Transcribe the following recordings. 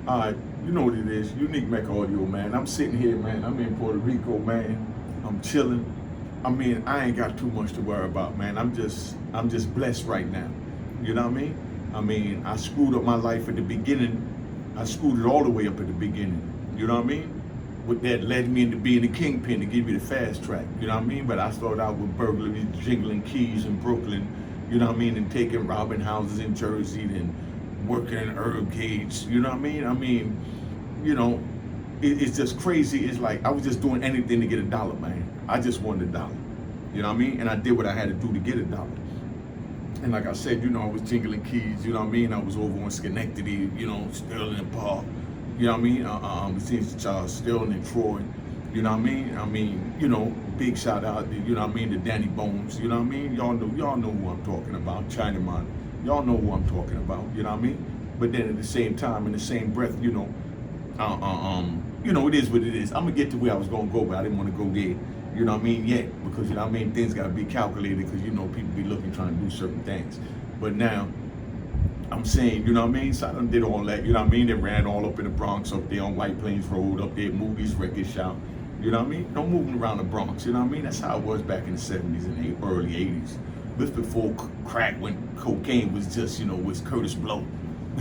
All right, you know what it is. Unique Mecca Audio, man. I'm sitting here, man. I'm in Puerto Rico, man. I'm chilling. I mean, I ain't got too much to worry about, man. I'm just blessed right now. You know what I mean? I mean, I screwed up my life at the beginning. I screwed it all the way up at the beginning. You know what I mean? What that led me into being a kingpin to give you the fast track. You know what I mean? But I started out with burglaries, jingling keys in Brooklyn. You know what I mean? And taking robbing houses in Jersey, then working in herb gates. You know what I mean? You know, it's just crazy. It's like I was just doing anything to get a dollar, man. I just wanted a dollar. You know what I mean? And I did what I had to do to get a dollar. And like I said, you know, I was jingling keys. You know what I mean? I was over on Schenectady. You know, Sterling Park. You know what I mean? Sterling and Troy. You know what I mean? You know, big shout out. You know what I mean? To Danny Bones. You know what I mean? Y'all know who I'm talking about. Chinaman. Y'all know who I'm talking about. You know what I mean? But then at the same time, in the same breath, you know, it is what it is. I'm gonna get to where I was gonna go, but I didn't want to go there. You know what I mean? Yet, because you know what I mean, things gotta be calculated because you know people be looking trying to do certain things. But now, I'm saying, you know what I mean? So I done did all that. You know what I mean? They ran all up in the Bronx, up there on White Plains Road, up there at Moogie's Record Shop. You know what I mean? No moving around the Bronx. You know what I mean? That's how it was back in the 70s and the early 80s. This before crack, when cocaine was just, you know, was Curtis Blow.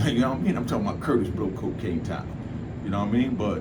You know what I mean? I'm talking about Curtis Blow cocaine time. You know what I mean? But,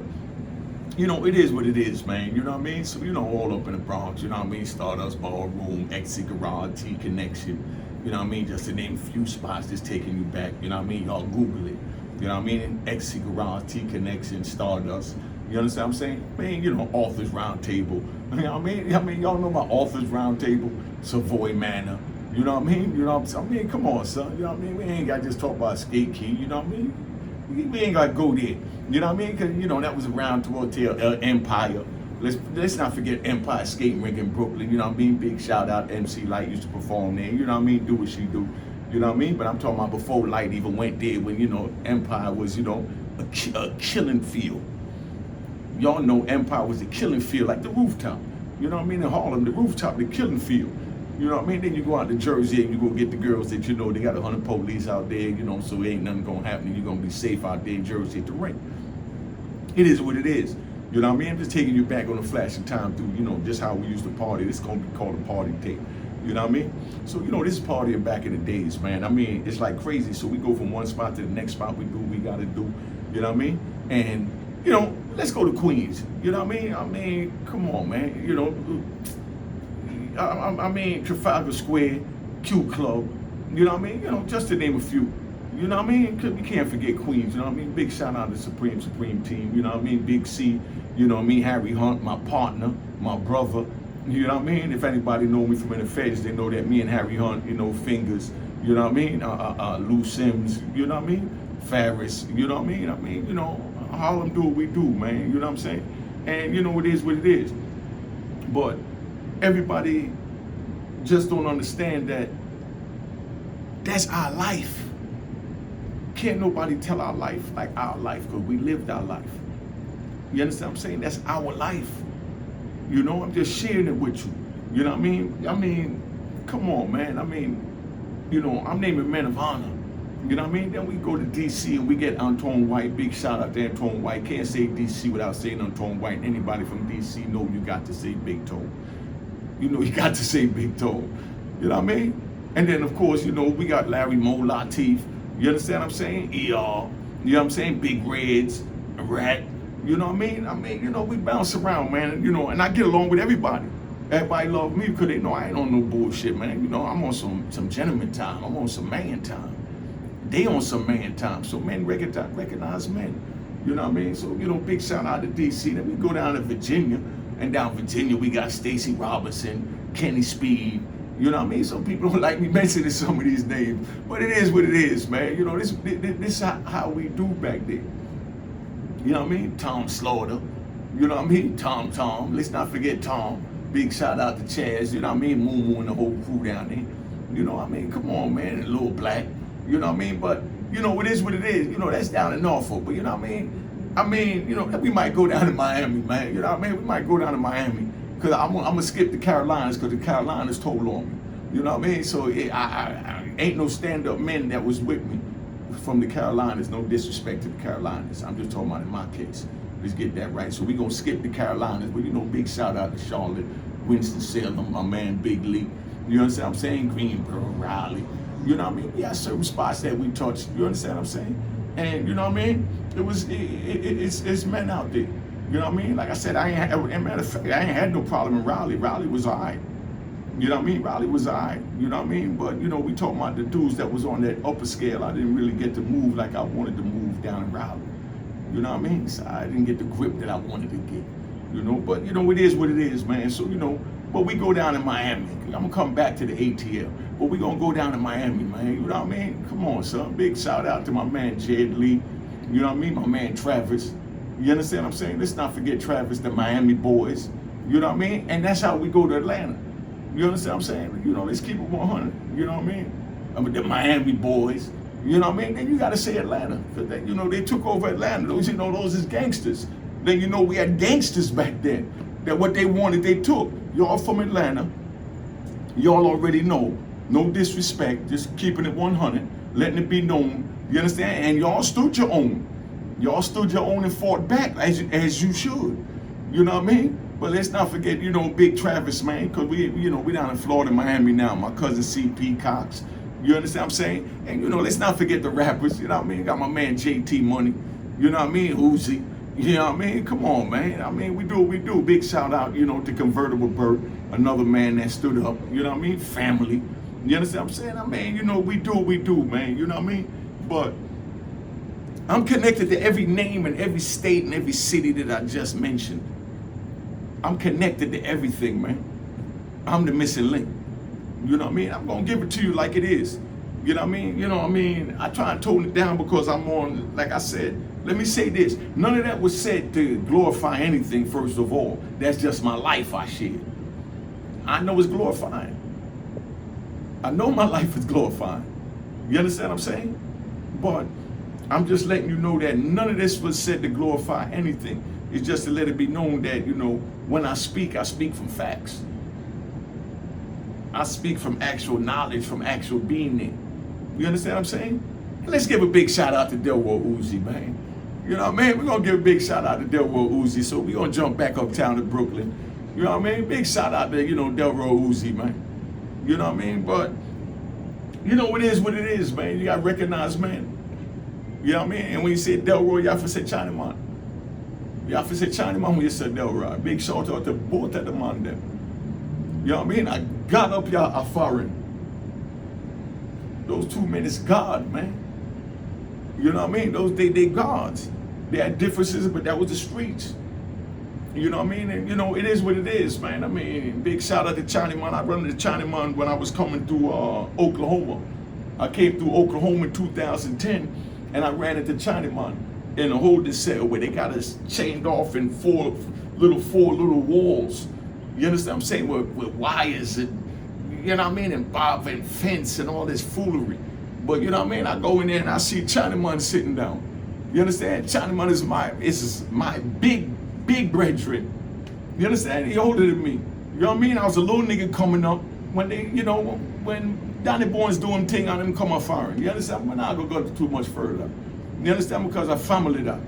you know, it is what it is, man. You know what I mean? So, you know, all up in the Bronx, you know what I mean? Stardust Ballroom, Exit Garage, T Connection. You know what I mean? Just to name a few spots that's taking you back. You know what I mean? Y'all Google it. You know what I mean? Exit Garage, T Connection, Stardust. You understand what I'm saying? Man, you know, Authors Roundtable. You know what I mean? Y'all know about Authors Roundtable, Savoy Manor. You know what I mean? You know what I'm saying? I mean, come on, son. You know what I mean? We ain't got to just talk about Skate Key. You know what I mean? We ain't got to go there. You know what I mean? Because, you know, that was around toward Empire. Let's not forget Empire Skating Rink in Brooklyn. You know what I mean? Big shout out to MC Light used to perform there. You know what I mean? Do what she do. You know what I mean? But I'm talking about before Light even went there when, you know, Empire was, you know, a killing field. Y'all know Empire was a killing field, like the rooftop. You know what I mean? In Harlem, the rooftop, the killing field. You know what I mean? Then you go out to Jersey and you go get the girls that you know, they got 100 police out there, you know, so ain't nothing gonna happen. You're gonna be safe out there in Jersey at the rink. It is what it is. You know what I mean? I'm just taking you back on a flash of time through, you know, just how we used to party. This is gonna be called a party tape. You know what I mean? So, you know, this is partying back in the days, man. I mean, it's like crazy. So we go from one spot to the next spot, we do what we gotta do. You know what I mean? And, you know, let's go to Queens. You know what I mean? I mean, come on, man. You know, I mean, Trafalgar Square, Q Club, you know what I mean? You know, just to name a few. You know what I mean? We can't forget Queens, you know what I mean? Big shout out to Supreme team, you know what I mean? Big C, you know what I mean? Harry Hunt, my partner, my brother, you know what I mean? If anybody know me from in the feds, they know that me and Harry Hunt, you know, fingers, you know what I mean? Lou Sims, you know what I mean? Farris, you know what I mean? I mean, you know, Harlem do what we do, man, you know what I'm saying? And, you know, it is what it is. But everybody just don't understand that that's our life. Can't nobody tell our life like our life because we lived our life. You understand what I'm saying? That's our life. You know, I'm just sharing it with you. You know what I mean? I mean, come on, man. I mean, you know, I'm naming men of honor. You know what I mean? Then we go to D.C. and we get Antoine White. Big shout out to Antoine White. Can't say D.C. without saying Antoine White. And anybody from D.C. know you got to say Big Toe. You know, you got to say Big Toe. You know what I mean? And then, of course, you know, we got Larry Moe Latif. You understand what I'm saying? ER. You know what I'm saying? Big Reds, Rat. You know what I mean? I mean, you know, we bounce around, man. You know, and I get along with everybody. Everybody love me because they know I ain't on no bullshit, man. You know, I'm on some gentleman time. I'm on some man time. They on some man time. So men recognize men. You know what I mean? So, you know, big shout out to DC. Then we go down to Virginia. And down Virginia, we got Stacey Robinson, Kenny Speed. You know what I mean? Some people don't like me mentioning some of these names. But it is what it is, man. You know, this is how we do back then. You know what I mean? Tom Slaughter. You know what I mean? Tom. Let's not forget Tom. Big shout out to Chaz. You know what I mean? Moo and the whole crew down there. You know what I mean? Come on, man. And Lil Black. You know what I mean? But, you know, it is what it is. You know, that's down in Norfolk. But, you know what I mean? You know, we might go down to Miami, man. You know what I mean? We might go down to Miami. Because I'm going to skip the Carolinas because the Carolinas told on me. You know what I mean? So I ain't no stand-up men that was with me from the Carolinas. No disrespect to the Carolinas. I'm just talking about in my case. Let's get that right. So we're going to skip the Carolinas, but big shout out to Charlotte, Winston-Salem, my man Big Lee. You understand what I'm saying? Greensboro, Raleigh. You know what I mean? We got certain spots that we touched. You understand what I'm saying? And you know what I mean? It's men out there. You know what I mean? Like I said, as a matter of fact, I ain't had no problem in Raleigh. Raleigh was all right. You know what I mean? Raleigh was all right. You know what I mean? But, we talking about the dudes that was on that upper scale. I didn't really get to move like I wanted to move down in Raleigh. You know what I mean? So I didn't get the grip that I wanted to get. But, it is what it is, man. So, but we go down to Miami. I'm going to come back to the ATL. But we going to go down to Miami, man. You know what I mean? Come on, son. Big shout out to my man Jed Lee. You know what I mean? My man Travis. You understand what I'm saying? Let's not forget Travis, the Miami boys. You know what I mean? And that's how we go to Atlanta. You understand what I'm saying? Let's keep it 100. You know what I mean? The Miami boys. You know what I mean? Then you got to say Atlanta. Because they took over Atlanta. Those is gangsters. Then, we had gangsters back then. That what they wanted, they took. Y'all from Atlanta. Y'all already know. No disrespect. Just keeping it 100. Letting it be known. You understand? And y'all stood your own. Y'all stood your own and fought back as you should. You know what I mean? But let's not forget, Big Travis, man. Because we down in Florida, Miami now. My cousin C.P. Cox. You understand what I'm saying? And, let's not forget the rappers. You know what I mean? Got my man J.T. Money. You know what I mean? Uzi. You know what I mean? Come on, man. I mean, we do what we do. Big shout out, to Convertible Burt, another man that stood up. You know what I mean? Family. You understand what I'm saying? I mean, we do what we do, man. You know what I mean? But I'm connected to every name and every state and every city that I just mentioned. I'm connected to everything, man. I'm the missing link. You know what I mean? I'm going to give it to you like it is. You know what I mean? You know what I mean? I try and tone it down because I'm on, like I said, let me say this. None of that was said to glorify anything, first of all. That's just my life I shared. I know it's glorifying. I know my life is glorifying. You understand what I'm saying? But I'm just letting you know that none of this was said to glorify anything. It's just to let it be known that, when I speak from facts. I speak from actual knowledge, from actual being there. You understand what I'm saying? And let's give a big shout out to Delroy Uzi, man. You know what I mean? We're going to give a big shout out to Delroy Uzi. So we're going to jump back uptown to Brooklyn. You know what I mean? Big shout out to, Delroy Uzi, man. You know what I mean? But, it is what it is, man. You got to recognize, man. You know what I mean? And when you say Delroy, you have to say Chinaman. You have to say Chinaman when you say Delroy. Big shout out to both of them on them. You know what I mean? I got up y'all are foreign. Those 2 men is God, man. You know what I mean? They gods. They had differences, but that was the streets. You know what I mean? And it is what it is, man. I mean, big shout out to Chinaman. I run into Chinaman when I was coming through Oklahoma. I came through Oklahoma in 2010, and I ran into Chinaman in a holding cell where they got us chained off in four little walls. You understand what I'm saying? With wires and, you know what I mean? And bob and fence and all this foolery. But you know what I mean? I go in there and I see Chinaman sitting down. You understand? Chinaman is my big brethren. You understand? He older than me. You know what I mean? I was a little nigga coming up when they, when Donnie Boy's doing thing on them come up foreign. You understand? But now I go too much further. You understand? Because I family that.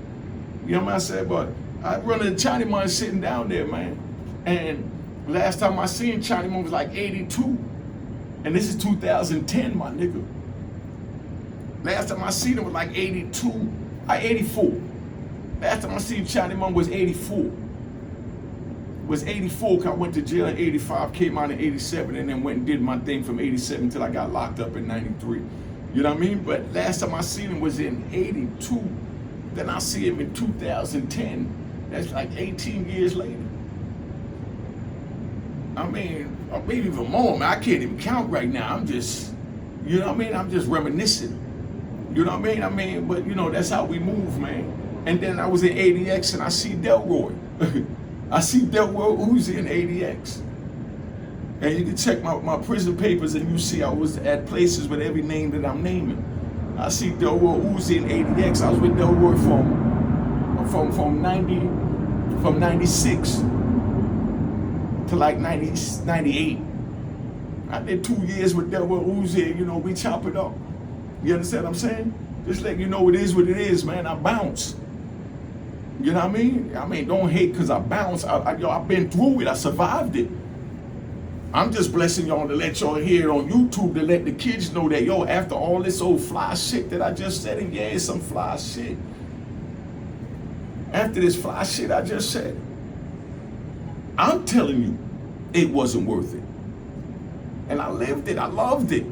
You know what I said? But I run into Chinaman sitting down there, man. And last time I seen Chinaman was like 82. And this is 2010, my nigga. Last time I seen him was like 82, 84. Last time I seen Chinaman was 84. Was 84, cause I went to jail in 85, came out in 87, and then went and did my thing from 87 till I got locked up in 93. You know what I mean? But last time I seen him was in 82. Then I see him in 2010. That's like 18 years later. I mean, or maybe even more, man. I can't even count right now. I'm just, you know what I mean? I'm just reminiscing. You know what I mean? But, that's how we move, man. And then I was in ADX and I see Delroy. I see Delroy Uzi in ADX. And you can check my prison papers and you see I was at places with every name that I'm naming. I see Delroy Uzi in ADX. I was with Delroy from 96 to like 98. I did 2 years with Delroy Uzi, we chop it up. You understand what I'm saying? Just letting you know it is what it is, man. I bounce. You know what I mean? I mean, don't hate because I bounce. I've been through it. I survived it. I'm just blessing y'all to let y'all hear on YouTube to let the kids know that, yo, after all this old fly shit that I just said, and yeah, it's some fly shit. After this fly shit I just said, I'm telling you, it wasn't worth it. And I lived it. I loved it.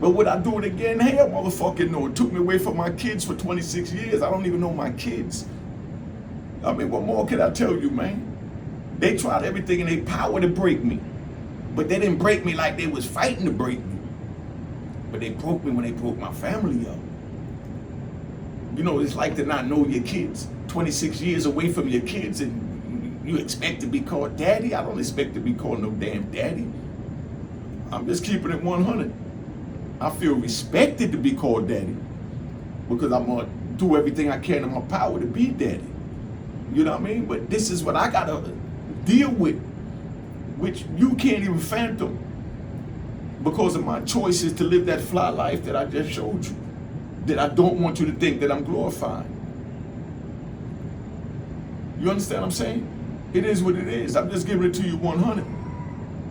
But would I do it again? Hell, motherfucking no. It took me away from my kids for 26 years. I don't even know my kids. I mean, what more can I tell you, man? They tried everything in their power to break me. But they didn't break me like they was fighting to break me. But they broke me when they broke my family up. You know, it's like to not know your kids. 26 years away from your kids and you expect to be called daddy? I don't expect to be called no damn daddy. I'm just keeping it 100. I feel respected to be called daddy because I'm going to do everything I can in my power to be daddy. You know what I mean? But this is what I got to deal with, which you can't even fathom because of my choices to live that fly life that I just showed you, that I don't want you to think that I'm glorifying. You understand what I'm saying? It is what it is. I'm just giving it to you 100.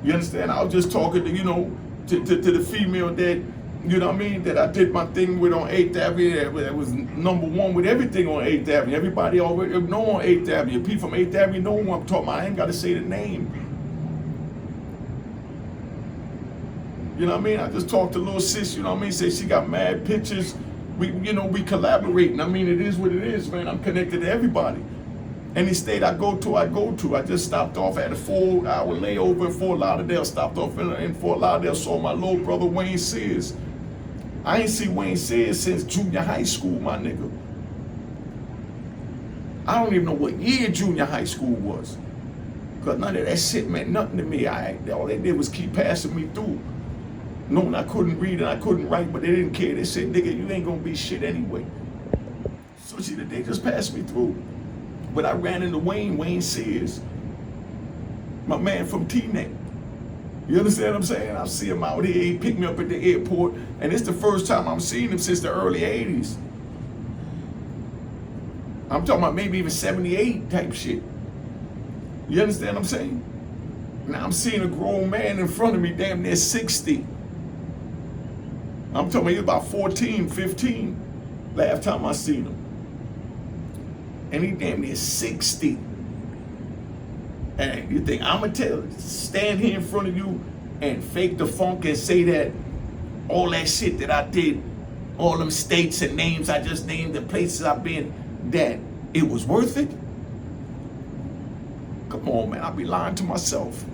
You understand? I was just talking to, you know, to the female that, you know what I mean, that I did my thing with on 8th Avenue. That was #1 with everything on 8th Avenue. Everybody already know on 8th Avenue. People from 8th Avenue know who I'm talking about. I ain't got to say the name. You know what I mean? I just talked to little sis, you know what I mean? Say she got mad pictures. We collaborating. I mean, it is what it is, man. I'm connected to everybody. Any state I go to. I just stopped off at a 4-hour layover in Fort Lauderdale. Stopped off in Fort Lauderdale, saw my little brother Wayne Sears. I ain't seen Wayne Sears since junior high school, my nigga. I don't even know what year junior high school was. Because none of that shit meant nothing to me. All they did was keep passing me through. Knowing I couldn't read and I couldn't write, but they didn't care. They said, nigga, you ain't gonna be shit anyway. So see, they just passed me through. But I ran into Wayne Sears, my man from T-Neck. You understand what I'm saying? I see him out here, he picked me up at the airport, and it's the first time I'm seeing him since the early 80s. I'm talking about maybe even 78 type shit. You understand what I'm saying? Now I'm seeing a grown man in front of me, damn near 60. I'm talking about he was about 14, 15, last time I seen him. And he damn near 60. And you think I'm gonna stand here in front of you and fake the funk and say that all that shit that I did, all them states and names I just named, the places I've been, that it was worth it? Come on, man, I'll be lying to myself.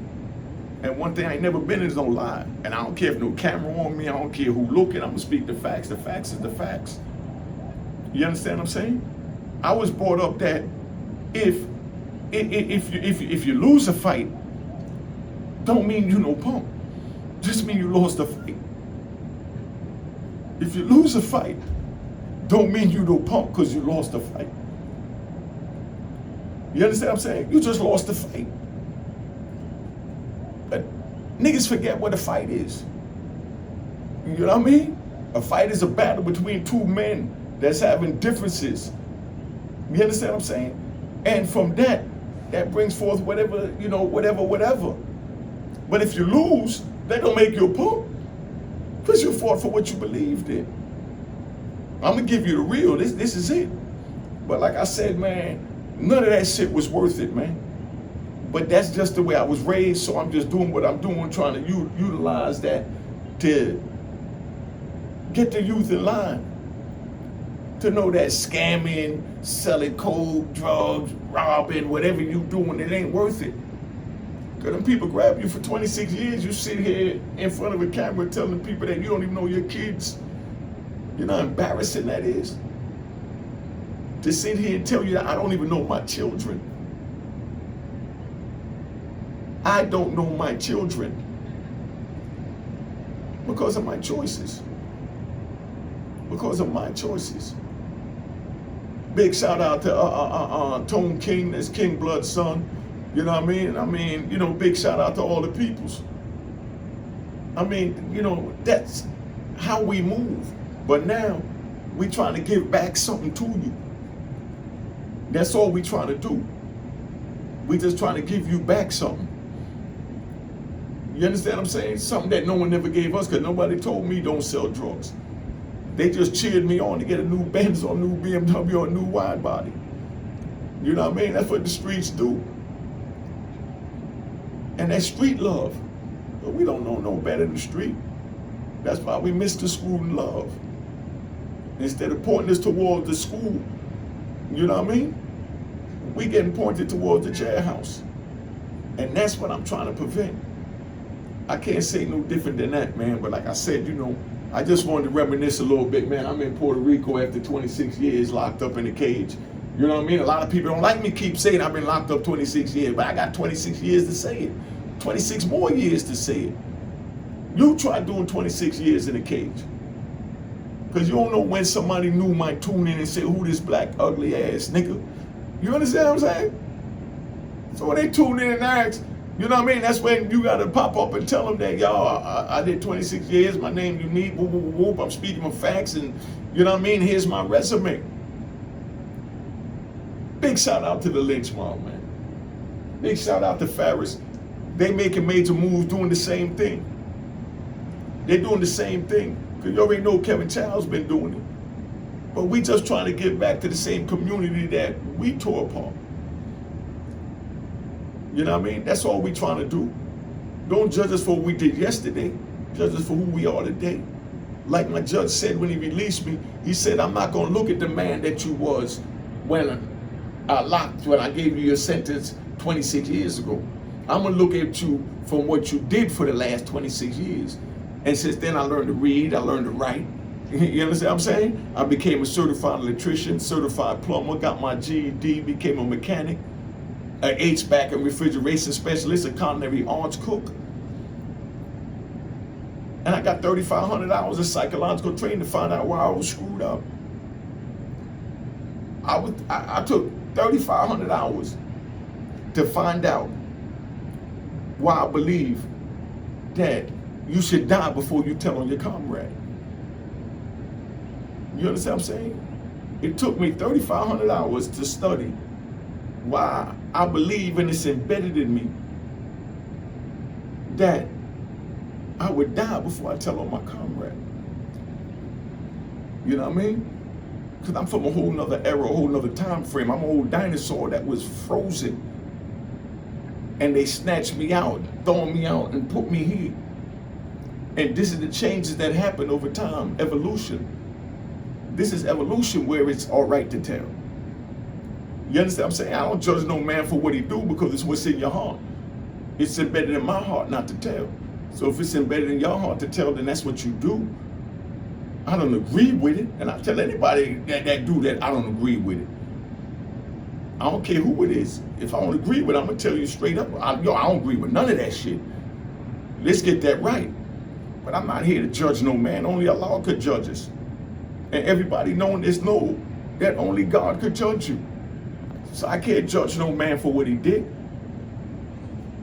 And one thing I ain't never been is no lie. And I don't care if no camera on me, I don't care who looking, I'm gonna speak the facts. The facts is the facts. You understand what I'm saying? I was brought up that if you lose a fight, don't mean you no punk. Just mean you lost the fight. If you lose a fight, don't mean you no punk because you lost the fight. You understand what I'm saying? You just lost the fight. But niggas forget what a fight is. You know what I mean? A fight is a battle between two men that's having differences. You understand what I'm saying? And from that brings forth whatever, you know, whatever. But if you lose, that don't make you a punk. Because you fought for what you believed in. I'm going to give you the real. This is it. But like I said, man, none of that shit was worth it, man. But that's just the way I was raised, so I'm just doing what I'm doing, trying to utilize that to get the youth in line. To know that scamming, selling coke, drugs, robbing, whatever you doing, it ain't worth it. Because them people grab you for 26 years, you sit here in front of a camera telling people that you don't even know your kids. You know how embarrassing that is? To sit here and tell you that I don't even know my children. I don't know my children because of my choices. Because of my choices. Big shout out to Tone King, that's King Blood's son. You know what I mean? You know, big shout out to all the peoples. I mean, you know, that's how we move. But now, We trying to give back something to you. That's all we trying to do. We just trying to give you back something. You understand what I'm saying? Something that no one ever gave us, because nobody told me don't sell drugs. They just cheered me on to get a new Benz or a new BMW or a new wide body. You know what I mean? That's what the streets do. And that's street love. But we don't know no better than the street. That's why we miss the school in love. Instead of pointing us towards the school, you know what I mean? We getting pointed towards the jailhouse. And that's what I'm trying to prevent. I can't say no different than that, man. But like I said, you know, I just wanted to reminisce a little bit, man. I'm in Puerto Rico after 26 years locked up in a cage. You know what I mean? A lot of people don't like me keep saying I've been locked up 26 years, but I got 26 years to say it. 26 more years to say it. You try doing 26 years in a cage. Because you don't know when somebody new might tune in and say, who this black ugly ass nigga? You understand what I'm saying? So when they tune in and ask, you know what I mean? That's when you got to pop up and tell them that, y'all, I did 26 years, my name unique, whoop, whoop, whoop, I'm speaking of facts, and you know what I mean? Here's my resume. Big shout out to the lynch mob, man. Big shout out to Ferris. They making major moves doing the same thing. They're doing the same thing. Because you already know Kevin Child's been doing it. But we just trying to give back to the same community that we tore apart. You know what I mean? That's all we trying to do. Don't judge us for what we did yesterday. Judge us for who we are today. Like my judge said when he released me, he said, I'm not going to look at the man that you was when I gave you your sentence 26 years ago. I'm going to look at you from what you did for the last 26 years. And since then, I learned to read, I learned to write. You understand what I'm saying? I became a certified electrician, certified plumber, got my GED, became a mechanic, an HVAC and refrigeration specialist, a culinary arts cook. And I got 3,500 hours of psychological training to find out why I was screwed up. I took 3,500 hours to find out why I believe that you should die before you tell on your comrade. You understand what I'm saying? It took me 3,500 hours to study why I believe, and it's embedded in me, that I would die before I tell on my comrade. You know what I mean? Because I'm from a whole nother era, a whole nother time frame. I'm an old dinosaur that was frozen. And they snatched me out, throwing me out, and put me here. And this is the changes that happen over time, evolution. This is evolution where it's all right to tell. You understand what I'm saying? I don't judge no man for what he do because it's what's in your heart. It's embedded in my heart not to tell. So if it's embedded in your heart to tell, then that's what you do. I don't agree with it. And I tell anybody that do that, I don't agree with it. I don't care who it is. If I don't agree with it, I'm going to tell you straight up. I don't agree with none of that shit. Let's get that right. But I'm not here to judge no man. Only Allah could judge us. And everybody knowing this know that only God could judge you. So I can't judge no man for what he did.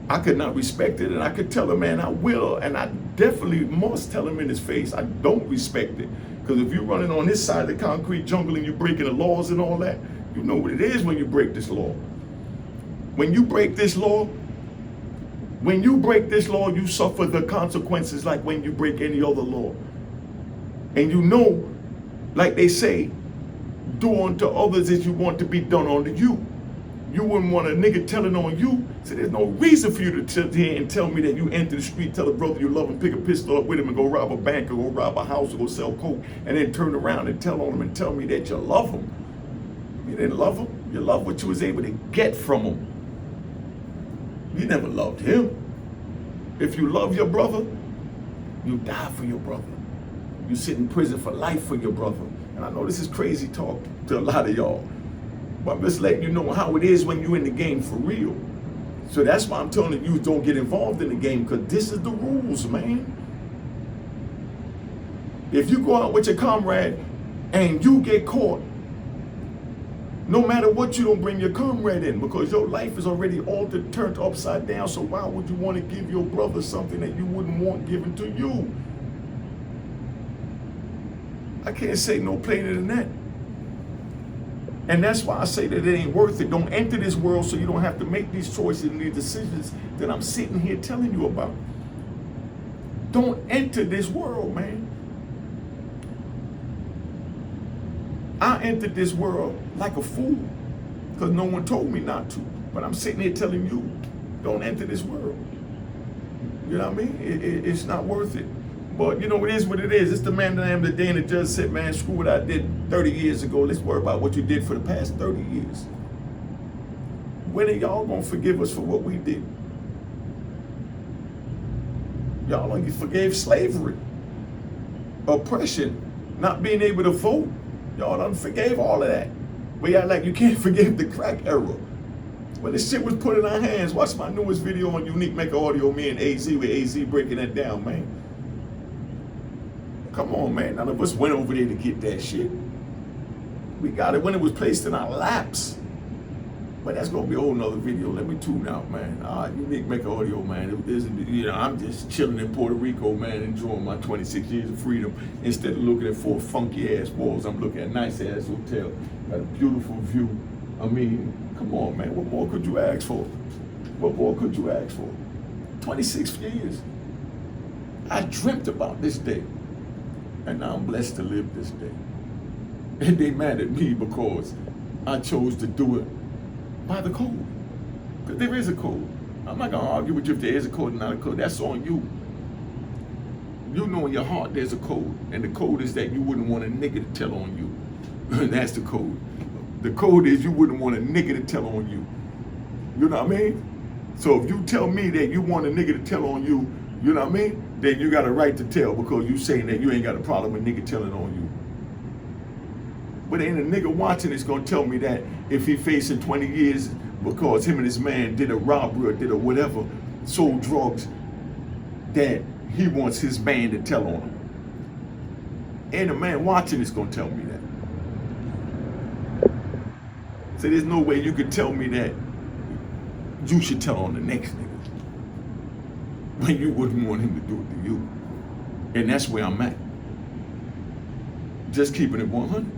I could not respect it, and I could tell a man I will, and I definitely must tell him in his face I don't respect it. Because if you're running on this side of the concrete jungle and you're breaking the laws and all that, you know what it is when you break this law. When you break this law, you suffer the consequences like when you break any other law. And you know, like they say, do unto others as you want to be done unto you. You wouldn't want a nigga telling on you, so there's no reason for you to sit here and tell me that you enter the street, tell a brother you love him, pick a pistol up with him and go rob a bank or go rob a house or go sell coke, and then turn around and tell on him and tell me that you love him. You didn't love him. You love what you was able to get from him. You never loved him. If you love your brother, you die for your brother. You sit in prison for life for your brother. And I know this is crazy talk to a lot of y'all, but I'm just letting you know how it is when you're in the game for real. So that's why I'm telling you, don't get involved in the game, because this is the rules, man. If you go out with your comrade and you get caught, no matter what, you don't bring your comrade in, because your life is already altered, turned upside down. So why would you want to give your brother something that you wouldn't want given to you? I can't say no plainer than that. And that's why I say that it ain't worth it. Don't enter this world so you don't have to make these choices and these decisions that I'm sitting here telling you about. Don't enter this world, man. I entered this world like a fool because no one told me not to. But I'm sitting here telling you, don't enter this world. You know what I mean? It's not worth it. But you know, it is what it is. It's the man that I am today, and the judge said, man, screw what I did 30 years ago. Let's worry about what you did for the past 30 years. When are y'all gonna forgive us for what we did? Y'all only forgave slavery, oppression, not being able to vote. Y'all done forgave all of that. But y'all like you can't forgive the crack era. When this shit was put in our hands, watch my newest video on Unique Mecca Audio, me and AZ, with AZ breaking that down, man. Come on, man. None of us went over there to get that shit. We got it when it was placed in our laps. But that's gonna be a whole nother video. Let me tune out, man. Unique Mecca Audio, man. You know, I'm just chilling in Puerto Rico, man, enjoying my 26 years of freedom. Instead of looking at 4 funky ass walls, I'm looking at a nice ass hotel. Got a beautiful view. I mean, come on, man. What more could you ask for? What more could you ask for? 26 years. I dreamt about this day. And now I'm blessed to live this day. And they mad at me because I chose to do it by the code. Because there is a code. I'm not going to argue with you if there is a code and not a code. That's on you. You know in your heart there's a code. And the code is that you wouldn't want a nigga to tell on you. And that's the code. The code is you wouldn't want a nigga to tell on you. You know what I mean? So if you tell me that you want a nigga to tell on you, you know what I mean? Then you got a right to tell because you saying that you ain't got a problem with nigga telling on you. But ain't a nigga watching is gonna tell me that if he facing 20 years because him and his man did a robbery or did a whatever, sold drugs, that he wants his man to tell on him. Ain't a man watching is gonna tell me that. So there's no way you could tell me that you should tell on the next nigga when you wouldn't want him to do it to you. And that's where I'm at. Just keeping it 100.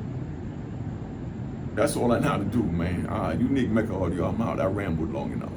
That's all I know how to do, man. Unique Mecca Audio, I'm out. I rambled long enough.